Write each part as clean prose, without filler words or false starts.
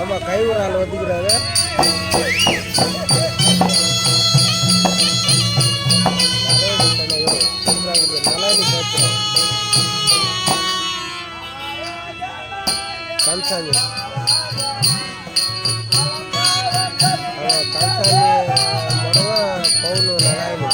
ஆமா கை ஒரு ஆள் வந்துக்கிறாங்க. கன்சாமி மடவா பவுன் நாராயணி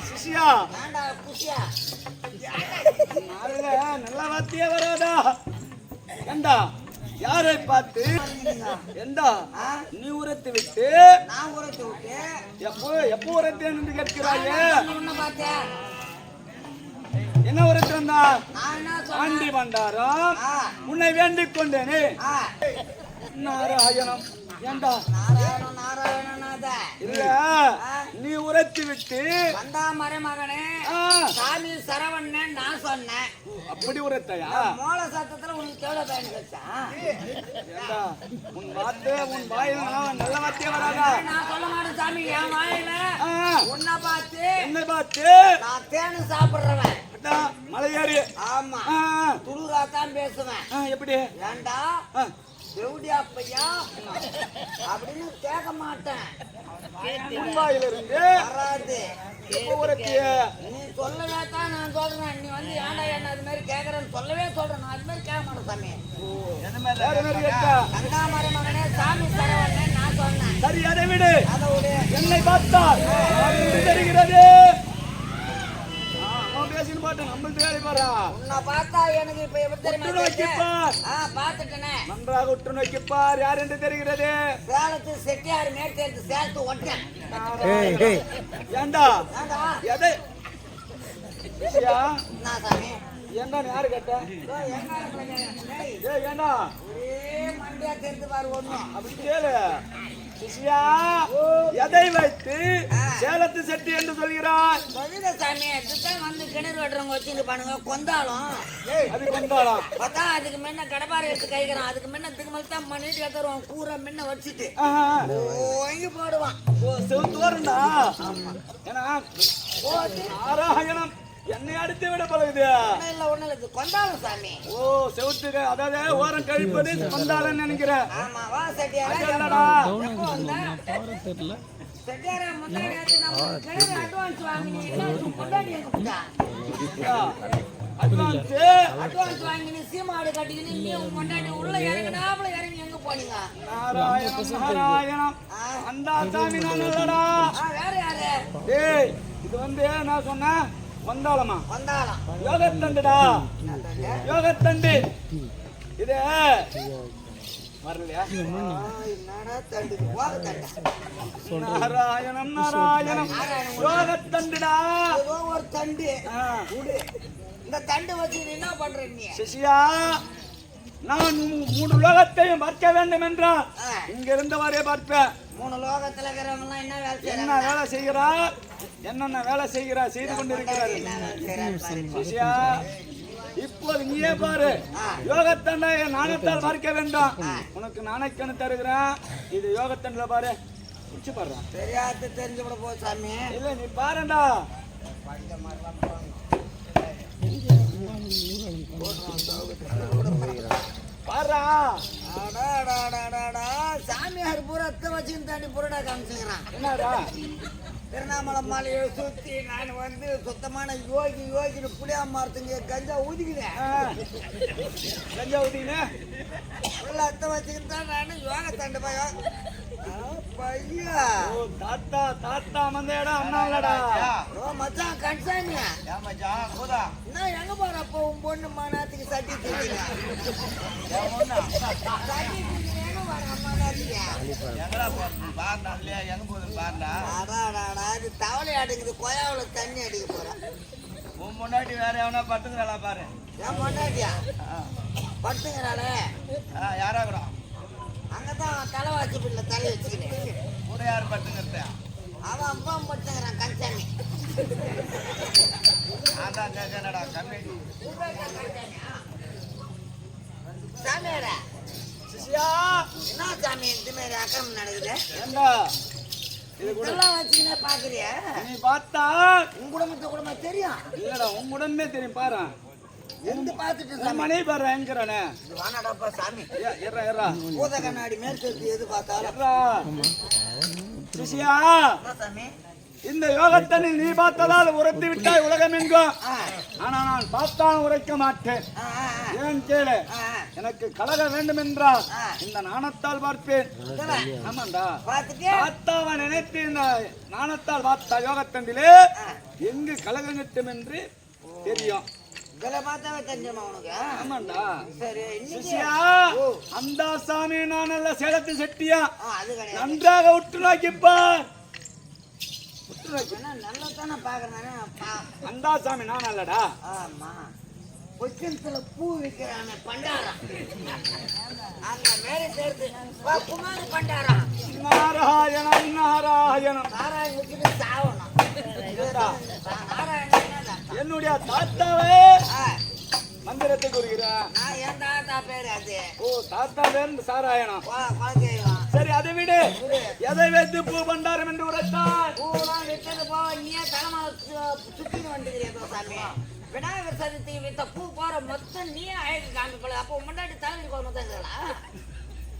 சிஷியா நல்லா வாத்தியே வராதா ஏண்டா யாரை பார்த்து ஏண்டா நீ உரைத்து விட்டு நான் உரைத்து விட்டு எப்போ உரைத்தேன் என்று கேட்கிறாயே என்ன உரைத்து வந்தா ஆண்டி பண்டாரம் உன்னை வேண்டிக் கொண்டேனே நாராயணம் ஏண்டா இல்ல நீ உரைத்து விட்டு வந்தா மருமகனே சாமி சரவண்ணே நான் சொன்னேன். அப்படி உரைத்தையா? மோள சத்தத்துல உனக்கு கேவல பயன் வச்சா உன் வார்த்தை உன் வாயில நல்ல வார்த்தையே வராதா? நான் சொல்ல மாட்டேன் சாமி. என் வாயில உன்னை பார்த்து என்னை பார்த்து நான் தேனு சாப்பிடுறவன் மலையாரி. ஆமா துளுராத்தான் பேசுவேன். எப்படி ஏண்டா தேவடியா பையா அப்படின்னு கேட்க மாட்டேன். வராது. நீ சொல்லவே தான் நான் சொல்றேன். நீ வந்து ஏன்டா என்ன அது மாதிரி கேட்கறேன்னு சொல்லவே சொல்றேன். நான் அது மாதிரி கேட்க மாட்டேன் சாமி. கண்டாமரை மகனே சாமி சரவண்ணே நான் சொன்னேன். சரி அதை விடு. அதை விடு. என்னை பார்த்தால் தெரிகிறது. உன்னை பார்த்தா எனக்கு இப்ப எப்படி தெரியுமா? பாத்துட்டேனே. நன்றாக உற்று நோக்கிப்பார். யார் என்று தெரிகிறது? சேலத்து செட்டியார் மேற்கேந்து சேலத்து ஒட்டேன். ஏண்டா எதை சாமி ஏண்டா யாரு கேட்ட? ஏண்டா ஒரே மண்டியா தெரிந்து பாரு ஒண்ணும். அப்படி கேளு சிஷ்யா. எதை வைத்து சேலத்து செட்டி என்று சொல்கிறாய்? சொல்லுங்க சாமி, இதுதான் வந்து கிணறு வெட்டுறவங்க வச்சுட்டு பாருங்க கொந்தாலும். அது கொண்டாலாம் பார்த்தா அதுக்கு முன்ன கடப்பாறை எடுத்து கைக்கிறான். அதுக்கு முன்ன இதுக்கு மேல தான் மண்ணிட்டு ஏற்றுவான். கூரை முன்ன வச்சுட்டு ஓங்கி போடுவான். செவுத்தோருண்டா. ஏன்னா நாராயணம் என்னை அடித்து விட பழகுது. ஒண்ணு இல்ல கொந்தாலும் சாமி. ஓ செவுத்துக்கு அதாவது ஓரம் கழிப்பது கொண்டாலன்னு நினைக்கிறேன். ஆமா வா செட்டியாரா. என்னடா செட்டியாரா முன்னாடி நம்ம கிணறு அட்வான்ஸ் வாங்கினீங்கன்னா முன்னாடி அட்வான்ஸ் வாங்கினு சீமாடு கட்டிக்கின்னு நீ முன்னாடி உள்ள இறங்கினாப்புல இறங்கி எங்க போனீங்க? நாராயணம் அந்த சாமி நான் இல்லடா. வேற யாரு? டேய் இது வந்து நான் சொன்னேன் வந்தாலமா வந்தாலாம் யோகத்தண்டுடா. யோகத்தண்டு இது வரலையா? என்னடா தண்டு போக தண்டு. நாராயணம் நாராயணம் யோகத்தண்டுடா. ஏதோ ஒரு தண்டு இந்த தண்டு வச்சு என்ன பண்ற நீ? சிஷ்யா நான் 3 லோகத்தையும் பார்க்க வேண்டும் என்றால் இங்க இருந்தவரே பார்ப்பேன். 3 லோகத்துல இருக்கிறவங்க என்ன வேலை செய்யறாங்க? என்ன வேலை செய்கிறா? என்னென்ன வேலை செய்கிறா? செய்து கொண்டிருக்கிறார் சிஷ்யா. இப்போது நீயே பாரு. யோகத்தண்டை நாணயத்தால் பார்க்க வேண்டும். உனக்கு நாணயக்கணு தருகிறேன். இது யோகத்தண்டில் பாரு. குடிச்சு பாரு. தெரியாது தெரிஞ்சு விட போ சாமி. இல்ல நீ பாருடா. பாரா சாமியார் பூரத்தை வச்சு தண்ணி புரடா காமிச்சுக்கிறான். என்னடா திருவண்ணாமலை மாலையை சுத்தி நான் வந்து சுத்தமான யோகின்னு புளியா மாறுத்துங்க கஞ்சா ஊதிக்கிறேன். கஞ்சா ஊதிக்கினே உள்ள அத்தை வச்சுக்கிட்டு தான் நான் யோக தண்டு பையன் பையா. தாத்தா தாத்தா வந்த இடம் அண்ணாவிலடா. ஓ மச்சான் கன்சாமி என்ன எங்க போற? அப்போ உன் பொண்ணு மாநாத்துக்கு சட்டி தூக்கிங்க தவளை அடிக்குது. கொயாவுல தண்ணி அடிக்க போறேன். உன் முன்னாடி வேற எவனா பட்டுங்கிறாளா பாரு. ஏன் பொண்டாட்டியா படுத்துங்கிறாளே? யாராகிறோம் அங்கதான் தலைவாச்சி பிள்ளை தலை வச்சுக்கினேன். கூட யார் பட்டுங்கிறத? அவன் அப்பா படுத்துங்கிறான் கன்சாமி. அதான் கேட்கடா கம்மி சாமியார சிஷ்யா. என்ன சாமி இந்த மாதிரி அக்கிரமம் நடக்குது? ஏண்டா இதெல்லாம் வச்சுக்கினே பாக்குறிய? நீ பார்த்தா உன் குடும்பம் தெரியும். இல்லடா உன் உடம்பே தெரியும் பாரு. எந்த பார்த்துட்டு மணி பாரு என்கிறானே. வானாடாப்பா சாமி. ஏறா பூத கண்ணாடி மேற்கொண்டு எது பார்த்தாலும் சிஷ்யா. சாமி இந்த யோகத்தனில் நீ பார்த்ததால் உரைத்து விட்டாய் உலகம் எங்கும். ஆனா நான் பார்த்தால் உரைக்க மாட்டேன். ஏன் கேளு. எனக்கு கலக வேண்டும் என்றால் இந்த நாணத்தால் பார்ப்பேன். ஆமாண்டா பார்த்தாவ நினைத்து இந்த நாணத்தால் பார்த்த யோகத்தண்டிலே எங்கு கலகம் கிட்டும் என்று தெரியும். ஆமாண்டா சிஷ்யா. அந்த சாமி நான் நல்ல சேலத்து செட்டியா நன்றாக உற்று நோக்கிப்பார். நல்லதானே பாக்குறேன். அந்த சாமி நான் அல்லடா. ஆமா பொச்சத்துல பூ விற்கிறான பண்டாரம் அந்த மேலே சேர்த்து குமார பண்டாரம். நாராயணம் நாராயணம் நாராயணன் வச்சுட்டு சாவணும். என்னுடைய தாத்தாவே மந்திரத்தை கூறுகிறேன். நான் என் தாத்தா பேரு அது. ஓ தாத்தா பேரு சாராயணம். குலதெய்வம். சரி அதை விடு. எதை வைத்து பூ பண்டாரம் என்று உரைத்தார்? பூலாம் விட்டது போ. நீயே தலைமை சுத்தின்னு வந்துக்கிறீங்க சாமி. விநாயகர் சதுர்த்தி வித்த பூ போற மொத்தம் நீயே அழகு காமிக்கல. அப்போ முன்னாடி தலைமை போற மொத்தம்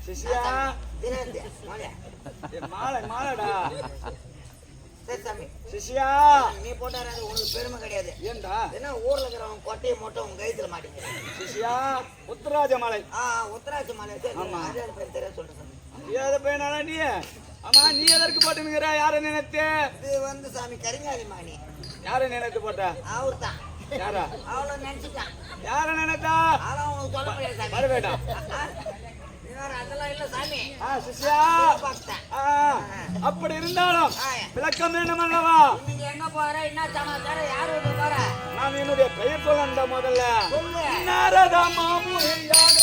சிஷ்யா. மாலை மாலைடா. சரி சாமி. சிஷ்யா நீ போட்டாரு உனக்கு பெருமை கிடையாது. ஏண்டா என்ன ஊர்ல இருக்கிறவங்க கொட்டையை மட்டும் உங்க கைத்துல மாட்டீங்க. சிஷ்யா உத்தராஜ மலை. உத்தராஜ மலை. பேர் தெரிய சொல்றேன். ஏத பையனாடா நீ? ஆமா நீ எதற்கு போட்டுங்கிற? யாரை நினைத்து? இது வந்து சாமி கரிங்காலி மாணி. யாரை நினைத்து போட்ட? அவர் தான். யாரா? அவளை நினைச்சுட்டான். யாரை நினைத்தா? அதான் உனக்கு சொல்ல முடியாது சாமி. வரவேடா. அதெல்லாம் இல்ல சாமி. சிஷ்யா அப்படி இருந்தாலும் விளக்கம் வேண்டும் அல்லவா? நீங்க எங்க போற? என்ன சமாச்சாரம்? யாரு வீட்டுக்கு போற? நான் என்னுடைய பெயர் சொல்ல முதல்ல. சொல்லு. நாரத மாமுனியாக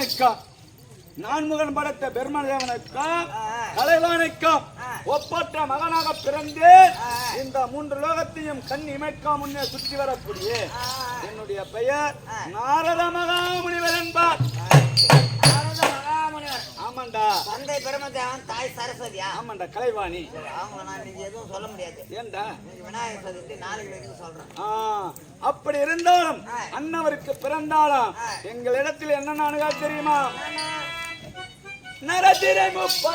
சிவபெருமானுக்கும் நான்முகன் படைத்த பெருமதேவனுக்கும் கலைவானுக்கும் ஒப்பற்ற மகனாக பிறந்து இந்த 3 லோகத்தையும் கண் இமைக்க முன்னே சுற்றி வரக்கூடிய என்னுடைய பெயர் நாரத மகாமுனிவர் என்பார். ஆமாண்டா, தந்தை பெருமதேவன், தாய் சரஸ்வதியா? ஆமாண்டா, கலைவாணி. அவங்கள நான் நீங்க எதுவும் சொல்ல முடியாது. ஏண்டா? விநாயகர் சதுர்த்தி நாளைக்கு வரைக்கும் சொல்றேன். அப்படி இருந்தாலும் அண்ணவருக்கு பிறந்தாலும் எங்களிடத்தில் என்னென்ன அணுகா தெரியுமா? நரதிரை 30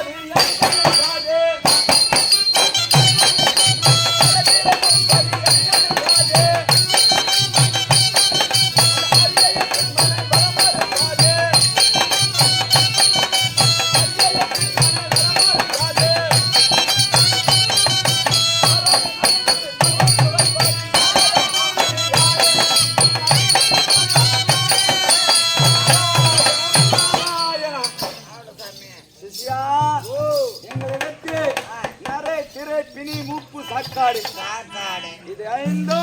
இது 5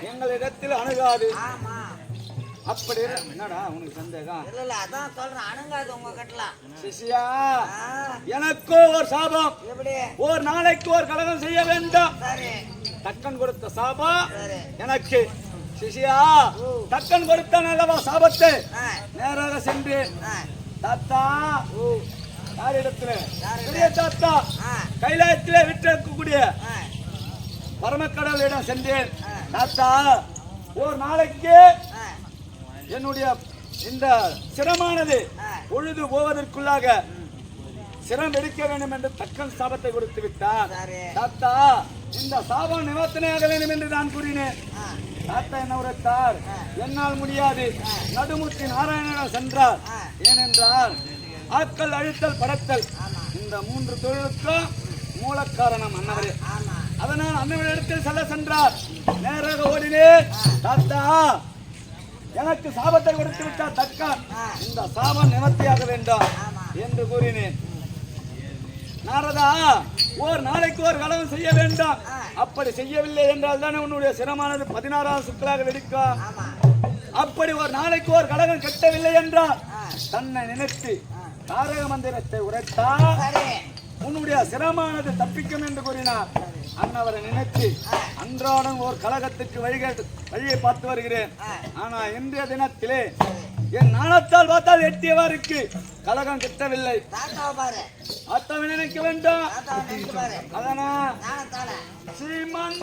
எங்களிடத்தில் அணுகாது. அப்படி என்னடா உனக்கு சந்தேகம்? இல்ல அதான் சொல்றேன், அணுகாது உங்க கட்டலாம். சிஷ்யா, எனக்கோ ஒரு சாபம். எப்படி? ஒரு நாளைக்கு ஒரு கலகம் செய்ய வேண்டும். சரி. தக்கன் கொடுத்த சாபம் எனக்கு. சிஷ்யா, தக்கன் கொடுத்த நல்லவா சாபத்தை நேராக சென்று தாத்தா, யாரிடத்துல? பெரிய தாத்தா கைலாயத்திலே விட்டிருக்கக்கூடிய பரமக்கடவுளிடம் சென்றேன். தாத்தா, ஒரு நாளைக்கு என்னுடைய இந்த சிரமானது பொழுது போவதற்குள்ளாக சிரம் எடுக்க வேண்டும் என்று தக்கன் சாபத்தை கொடுத்து விட்டார். தாத்தா, இந்த சாபம் நிவர்த்தனையாக வேண்டும் என்று நான் கூறினேன். தாத்தா என்ன உரைத்தார்? என்னால் முடியாது. நடுமுத்தி நாராயணன் சென்றார். ஏனென்றால் ஆக்கல், அழித்தல், படைத்தல் இந்த 3 தொழிலுக்கும் மூல காரணம் அண்ணவரே. அதனால் அண்ணவரின் இடத்தில் செல்ல சென்றார். நேராக ஓடினேன். தாத்தா, எனக்கு சாபத்தை கொடுத்து விட்டார் தக்கன். இந்த சாபம் நிவர்த்தியாக வேண்டும் என்று கூறினேன். நாரதா, ஒரு நாளைக்கு ஒரு கலகம் செய்ய வேண்டும். அப்படி செய்யவில்லை என்றால் தானே உன்னுடைய சிரமானது 16ஆம் சுக்கலாக வெடிக்கும். அப்படி ஒரு நாளைக்கு ஒரு கலகம் கட்டவில்லை என்றால் தன்னை நினைத்து தாரக மந்திரத்தை உரைத்தார். உன்னுடைய சிரமானது தப்பிக்கும் என்று கூறினார். அண்ணவரை நினைத்து அன்றாடம் ஒரு கலகத்துக்கு வழியை பார்த்து வருகிறேன். ஆனா இன்றைய தினத்திலே என் நாணத்தால் பார்த்தால் எட்டியவாருக்கு கலகம் கிட்டவில்லை. அத்தவை நினைக்க வேண்டும். அதனால் ஸ்ரீமன்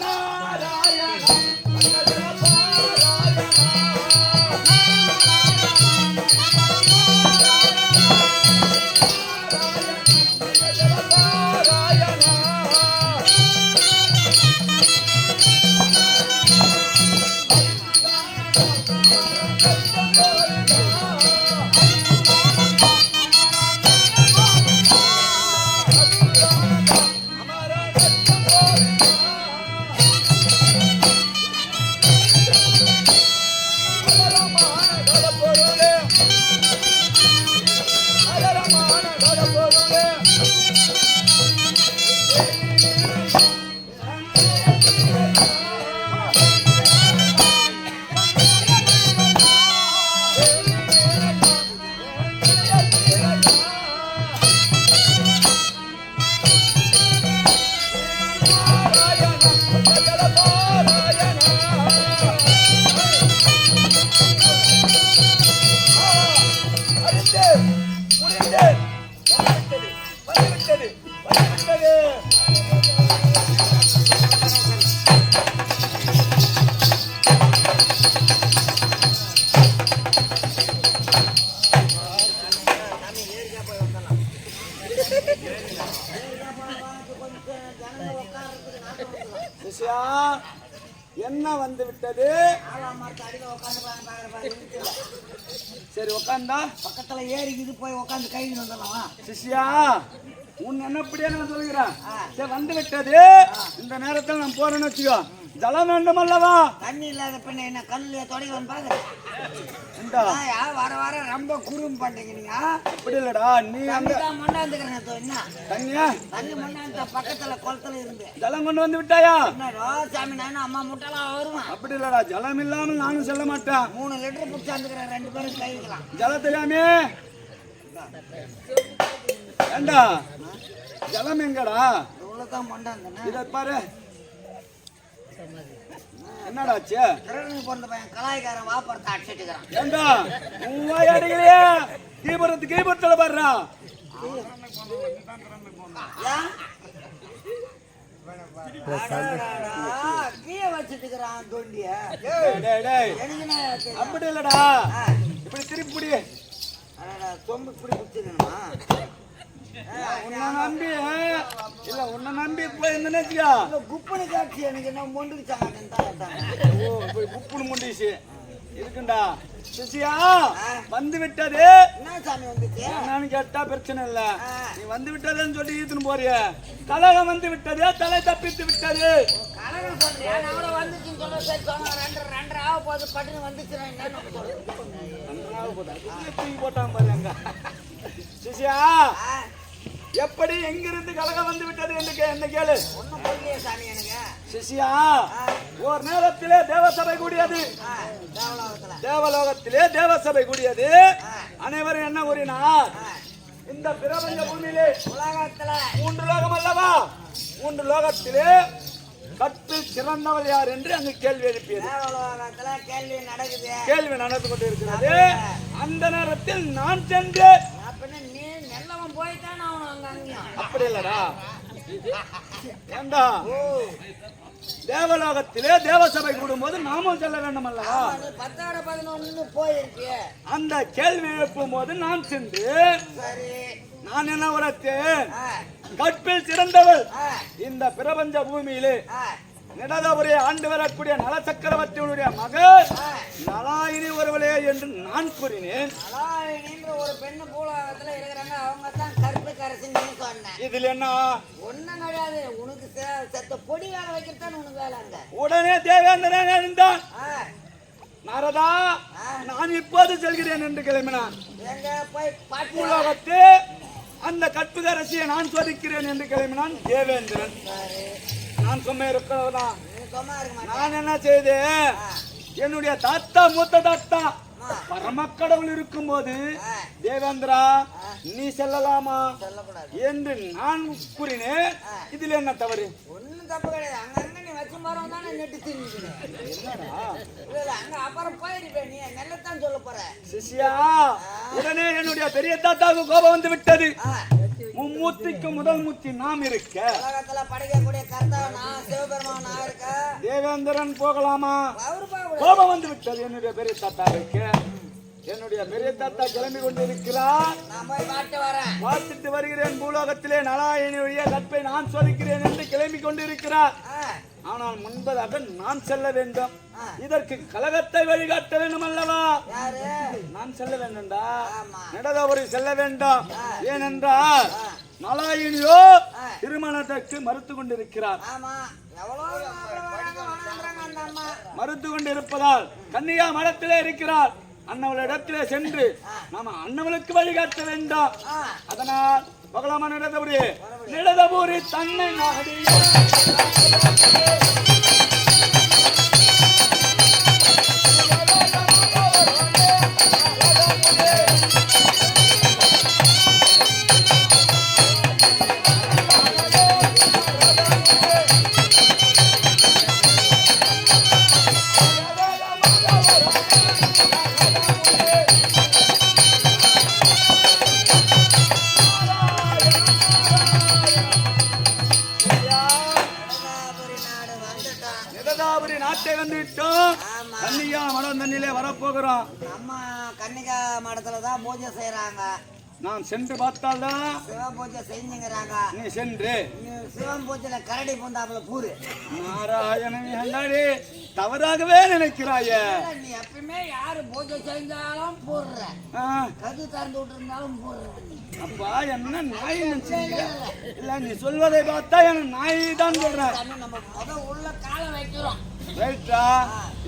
என்ன வந்து விட்டது? சரி, உட்காந்தா பக்கத்துல ஏறிக்குது, போய் உட்காந்து கை வந்துடலாம். சிஷ்யா, உன் என்னப்படியே நான் சொல்கிறேன். சரி, வந்து விட்டது. இந்த நேரத்தில் நான் போறேன்னு வச்சுக்கோ. ஜலம் வேண்டும் அல்லவா? தண்ணி இல்லாத பெண்ணை என்ன கல்லையே தொடங்கலாம் பாக்குறேன். வர வர ரொம்ப குறும் பண்றீங்க நீங்க. அப்படி இல்லடா, நீ மண்ணாந்துக்கிறேன். என்ன தண்ணியா? தண்ணி மண்ணாந்த பக்கத்துல குளத்துல இருந்து ஜலம் கொண்டு வந்து விட்டாயா? சாமி, நானும் அம்மா முட்டெல்லாம் வருவேன். அப்படி இல்லடா, ஜலம் இல்லாமல் நானும் செல்ல மாட்டேன். 3 லிட்டர் பிடிச்சாந்துக்கிறேன். 2 பேரும் கைக்கலாம். ஜலம் தெரியாமே ஏண்டா ஜலம் எங்கடா? இவ்வளவுதான் மொண்டாந்தேன். இத பாரு. என்னடாச்சு? திருநெல்வேலி பிறந்த பையன் கலாய்க்காரன் வாப்பறத்தை அடிச்சிட்டுக்கிறான். ஏண்டா உன் வாய் அடிக்கலையே? கீபரத்துல பாருடா. கீழ வச்சுட்டுக்கிறான் தொண்டிய. அப்படி இல்லடா, இப்படி திருப்பி புடி. சொம்பு இப்படி குடிச்சிக்கணுமா? உன்னை நம்பி போய் இருந்தேச்சுக்கா குப்புனு காட்சி எனக்கு என்ன மொண்டுக்குச்சாங்க. குப்புனு மொண்டிச்சு இருக்குண்டா. சிசியா வந்து விட்டது. என்ன சாமி வந்துச்சு? என்னன்னு கேட்டா பிரச்சனை இல்ல. நீ வந்து விட்டதுன்னு சொல்லி ஈத்துன்னு போறிய. கலகம் வந்து விட்டது, தலை தப்பித்து விட்டது. கலகம் சொல்றியா? நான் கூட வந்துச்சுன்னு சொல்ல சரி சொன்ன. ரெண்டரை ஆக போது பட்டுன்னு வந்துச்சுன்னா என்னன்னு தூக்கி போட்டான் பாரு அங்க. சிசியா எப்படி எங்கிருந்து கலகம் வந்து விட்டது என்று என்ன கேளு. ஒன்னும் புரியலையே சாமி எனக்கு. சிசியா ஒரு நேரத்திலே தேவசபை கூடியது. தேவலோகத்திலே தேவசபை கூடியது. அனைவரும் என்ன கூறினார்? இந்த பிரபஞ்ச பூமியிலே உலகத்துல 3 லோகம் அல்லவா? 3 லோகத்திலே கற்பில் சிறந்தவள் யார் என்று அங்கு கேள்வி எழுப்பியது. தேவலோகத்துல கேள்வி நடந்து கொண்டிருக்கிறது. அந்த நேரத்தில் நான் சென்று நீ நெல்லவன் போயிட்டான். அப்படி இல்லடா ஏண்டா தேவலோகத்திலே தேவசபை கூடும்போது நாமும் செல்ல வேண்டும் அல்லவா? 10-11 போயிருக்கு. அந்த கேள்வி எழுப்பும் போது நான் சென்று நான் என்ன உரைத்தேன்? கற்பில் சிறந்தவள் இந்த பிரபஞ்ச பூமியிலே நிடதபுரி ஆண்டு வரக்கூடிய நல சக்கரவர்த்தியுடைய மகள் நலாயினி ஒருவளே என்று நான் கூறினேன். நலாயினின்ற ஒரு பெண்ணு பூலோகத்துல இருக்கிறாங்க. அவங்க தான் கற்புக்கரசி சொன்னேன். இதுல என்ன ஒண்ணும் கிடையாது. உனக்கு செத்த பொடி வேலை வைக்கிறதான் உனக்கு வேலைங்க. உடனே தேவேந்திரன் எழுந்தான். நாரதா நான் இப்போது செல்கிறேன் என்று கிளம்பினான். எங்க போய் பூலோகத்து அந்த கற்புக்கரசியை நான் சோதிக்கிறேன் என்று கிளம்பினான் தேவேந்திரன். நான் சும்மா இருக்கிறதா? நான் என்ன செய்தேன்? என்னுடைய தாத்தா மூத்த தாத்தா பரமக்கடவுள் இருக்கும் போது தேவேந்திரா நீ செல்லலாமா என்று நான் கூறினேன். இதுல என்ன தவறு? ஒன்னும் தப்பு கிடையாது. அங்கங்க நீ வச்சு மரம் தானே நெட்டு தின்னு அங்க அப்புறம் போயிருப்பேன். நீ நெல்லத்தான் சொல்ல போற. சிஷ்யா உடனே என்னுடைய பெரிய தாத்தாவுக்கு கோபம் வந்து விட்டது. மும்மூர்த்திக்கு முதல் மூர்த்தி நாம் இருக்க உலகத்துல படைக்கக்கூடிய கர்த்தா நான் சிவபெருமான் நான் இருக்க. தேவேந்திரன் போகலாமா? கோபம் வந்து விட்டது என்னுடைய பெரிய தாத்தாவுக்கு. என்னுடைய பெரிய தாத்தா கிளம்பி கொண்டு இருக்கிறார். நான் போய் பார்த்து வரேன். பார்த்துட்டு வருகிறேன். பூலோகத்திலே நலாயினியுடைய கற்பை நான் சோதிக்கிறேன் என்று கிளம்பி கொண்டு இருக்கிறார். ஆனால் முன்பதாக நான் செல்ல வேண்டும். இதற்கு கலகத்தை வழிகாட்ட வேண்டும் அல்லவா? நான் செல்ல வேண்டும்டா. நடதவரை செல்ல வேண்டாம். ஏனென்றால் நலாயினியோ திருமணத்திற்கு மறுத்து கொண்டிருக்கிறார். மறுத்து கொண்டிருப்பதால் கன்னியா மடத்திலே இருக்கிறார். அண்ணவளிடத்திலே சென்று நாம அண்ணவளுக்கு வழிகாட்ட வேண்டாம். அதனால் பகலாம நிடதபுரி தன்னை நாடி நாட்டை வந்துட்டோம். கன்னிகா மடம் தண்ணிலே வரப்போகிறோம். அம்மா கன்னிகா மடத்துலதான் பூஜை செய்யறாங்க. நான் சென்று பார்த்தால்தான் சிவ பூஜை செஞ்சுங்கிறாங்க. நீ சென்று சிவன் பூஜையில கரடி பூந்தாப்புல பூரு நாராயணி தவறாகவே நினைக்கிறாய. நீ எப்பயுமே யாரு பூஜை செஞ்சாலும் போடுற, கது திறந்து விட்டு இருந்தாலும் போடுற. அப்பா என்ன நாய் இல்ல, நீ சொல்வதை பார்த்தா எனக்கு நாய் தான் சொல்றேன். நம்ம முத உள்ள காலை வைக்கிறோம். ரைட்டா?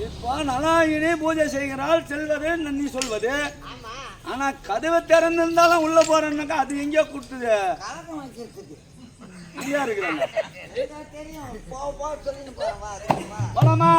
இப்போ நலாயினி பூஜை செய்கிறாள் செல்வது நீ சொல்வது. ஆனா கதவை திறந்திருந்தாலும் உள்ள போறேன்னாக்கா அது எங்கேயோ கூட்டுது. கலக்கம் வச்சிருக்கு ஐயா இருக்கிறாங்க தெரியும். போ சொல்லிட்டு போறவா போலாமா?